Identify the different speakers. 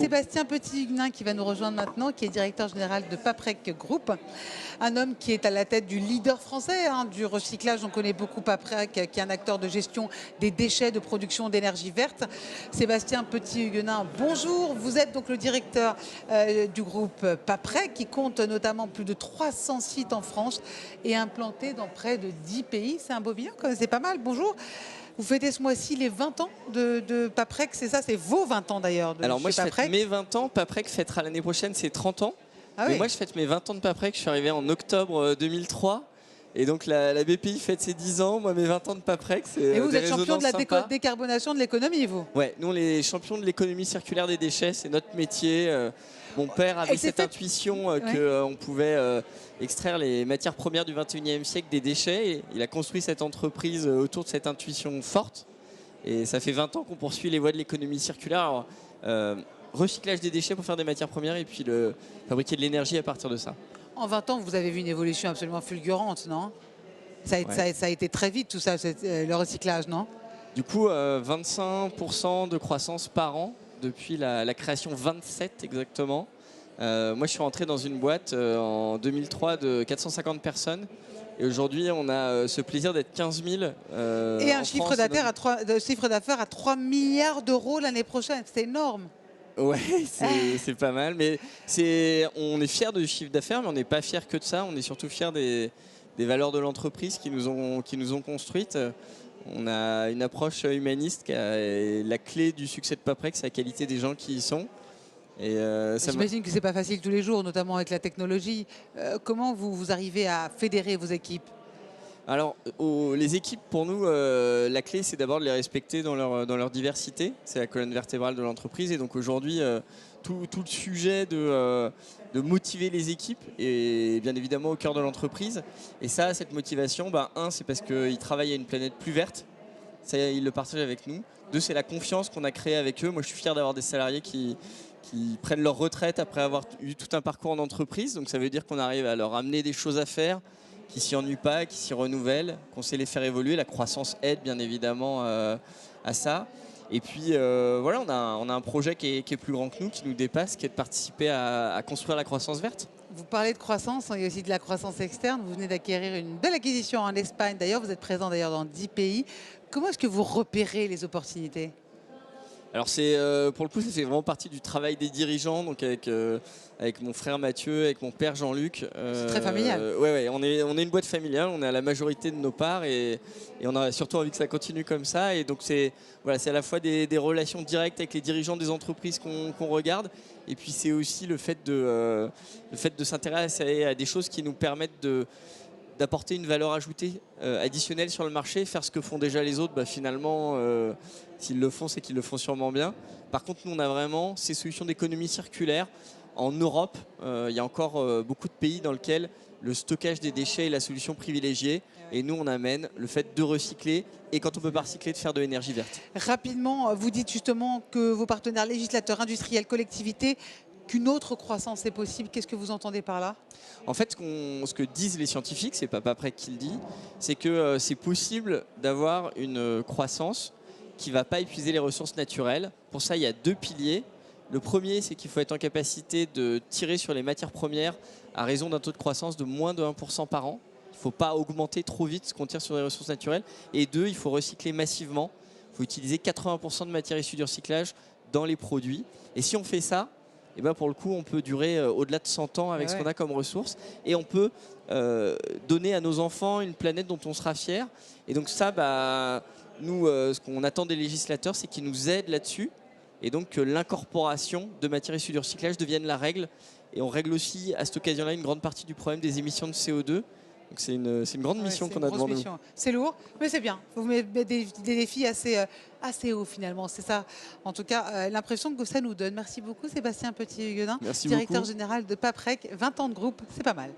Speaker 1: Sébastien Petit-Huguenin qui va nous rejoindre maintenant, qui est directeur général de Paprec Group, un homme qui est à la tête du leader français du recyclage. On connaît beaucoup Paprec, qui est un acteur de gestion des déchets, de production d'énergie verte. Sébastien Petit-Huguenin, bonjour. Vous êtes donc le directeur du groupe Paprec, qui compte notamment plus de 300 sites en France et implanté dans près de 10 pays. C'est un beau bilan, c'est pas mal. Bonjour. Vous fêtez ce mois-ci les 20 ans de Paprec, c'est ça? C'est vos 20 ans d'ailleurs.
Speaker 2: Alors moi je fête mes 20 ans, Paprec fêtera l'année prochaine ses 30 ans.
Speaker 1: Ah
Speaker 2: mais
Speaker 1: oui.
Speaker 2: moi je fête mes 20 ans de Paprec, je suis arrivé en octobre 2003. Et donc la BPI fête ses 10 ans, moi mes 20 ans de Paprec, c'est
Speaker 1: Et vous
Speaker 2: des
Speaker 1: êtes champion de la
Speaker 2: sympas.
Speaker 1: décarbonation de l'économie, vous?
Speaker 2: Ouais, nous on est champions de l'économie circulaire des déchets, c'est notre métier. Mon père avait cette intuition qu'on pouvait extraire les matières premières du 21e siècle des déchets. Et il a construit cette entreprise autour de cette intuition forte. Et ça fait 20 ans qu'on poursuit les voies de l'économie circulaire. Alors, recyclage des déchets pour faire des matières premières et puis fabriquer de l'énergie à partir de ça.
Speaker 1: En 20 ans, vous avez vu une évolution absolument fulgurante, non? Ça a été très vite tout ça, le recyclage, non?
Speaker 2: Du coup, 25% de croissance par an depuis la création 27 exactement. Moi, je suis rentré dans une boîte en 2003 de 450 personnes. Et aujourd'hui, on a ce plaisir d'être 15 000.
Speaker 1: Et un chiffre d'affaires à 3 milliards d'euros l'année prochaine. C'est énorme.
Speaker 2: Ouais, c'est pas mal. Mais on est fiers du chiffre d'affaires, mais on n'est pas fiers que de ça. On est surtout fiers des valeurs de l'entreprise qui nous ont construites. On a une approche humaniste et la clé du succès de Paprec, c'est la qualité des gens qui y sont.
Speaker 1: J'imagine que c'est pas facile tous les jours, notamment avec la technologie. Comment vous arrivez à fédérer vos équipes?
Speaker 2: Alors, les équipes, pour nous, la clé, c'est d'abord de les respecter dans leur diversité. C'est la colonne vertébrale de l'entreprise. Et donc aujourd'hui, tout le sujet de motiver les équipes est bien évidemment au cœur de l'entreprise. Et ça, cette motivation, c'est parce qu'ils travaillent à une planète plus verte. Ça, ils le partagent avec nous. Deux, c'est la confiance qu'on a créée avec eux. Moi, je suis fier d'avoir des salariés qui prennent leur retraite après avoir eu tout un parcours en entreprise. Donc ça veut dire qu'on arrive à leur amener des choses à faire, qui s'y ennuient pas, qui s'y renouvellent, qu'on sait les faire évoluer. La croissance aide bien évidemment à ça. Et puis voilà, on a un projet qui est plus grand que nous, qui nous dépasse, qui est de participer à construire la croissance verte.
Speaker 1: Vous parlez de croissance, il y a aussi de la croissance externe. Vous venez d'acquérir une belle acquisition en Espagne. D'ailleurs, vous êtes présent dans 10 pays. Comment est-ce que vous repérez les opportunités?
Speaker 2: Alors pour le coup, ça fait vraiment partie du travail des dirigeants, donc avec mon frère Mathieu, avec mon père Jean-Luc.
Speaker 1: C'est très familial.
Speaker 2: Ouais, on est une boîte familiale, on est à la majorité de nos parts et on a surtout envie que ça continue comme ça. Et donc c'est à la fois des relations directes avec les dirigeants des entreprises qu'on regarde, et puis c'est aussi le fait de s'intéresser à des choses qui nous permettent d'apporter une valeur ajoutée additionnelle sur le marché, faire ce que font déjà les autres, finalement, s'ils le font, c'est qu'ils le font sûrement bien. Par contre, nous, on a vraiment ces solutions d'économie circulaire. En Europe, il y a encore beaucoup de pays dans lesquels le stockage des déchets est la solution privilégiée. Et nous, on amène le fait de recycler et quand on peut pas recycler, de faire de l'énergie verte.
Speaker 1: Rapidement, vous dites justement que vos partenaires législateurs, industriels, collectivités, qu'une autre croissance est possible. Qu'est-ce que vous entendez par là?
Speaker 2: En fait, ce que disent les scientifiques, c'est pas Paprec qui le dit, c'est que c'est possible d'avoir une croissance qui ne va pas épuiser les ressources naturelles. Pour ça, il y a deux piliers. Le premier, c'est qu'il faut être en capacité de tirer sur les matières premières à raison d'un taux de croissance de moins de 1% par an. Il ne faut pas augmenter trop vite ce qu'on tire sur les ressources naturelles. Et deux, il faut recycler massivement. Il faut utiliser 80% de matières issues du recyclage dans les produits. Et si on fait ça, pour le coup, on peut durer au-delà de 100 ans avec ce qu'on a comme ressources. Et on peut donner à nos enfants une planète dont on sera fier. Et donc ça, nous, ce qu'on attend des législateurs, c'est qu'ils nous aident là-dessus. Et donc que l'incorporation de matières issues du recyclage devienne la règle. Et on règle aussi à cette occasion-là une grande partie du problème des émissions de CO2. Donc c'est une grande mission qu'on a devant nous.
Speaker 1: C'est lourd, mais c'est bien. Vous mettez des défis assez hauts finalement. C'est ça, en tout cas, l'impression que ça nous donne. Merci beaucoup Sébastien Petit-Huguenin, directeur général de Paprec. 20 ans de groupe, c'est pas mal.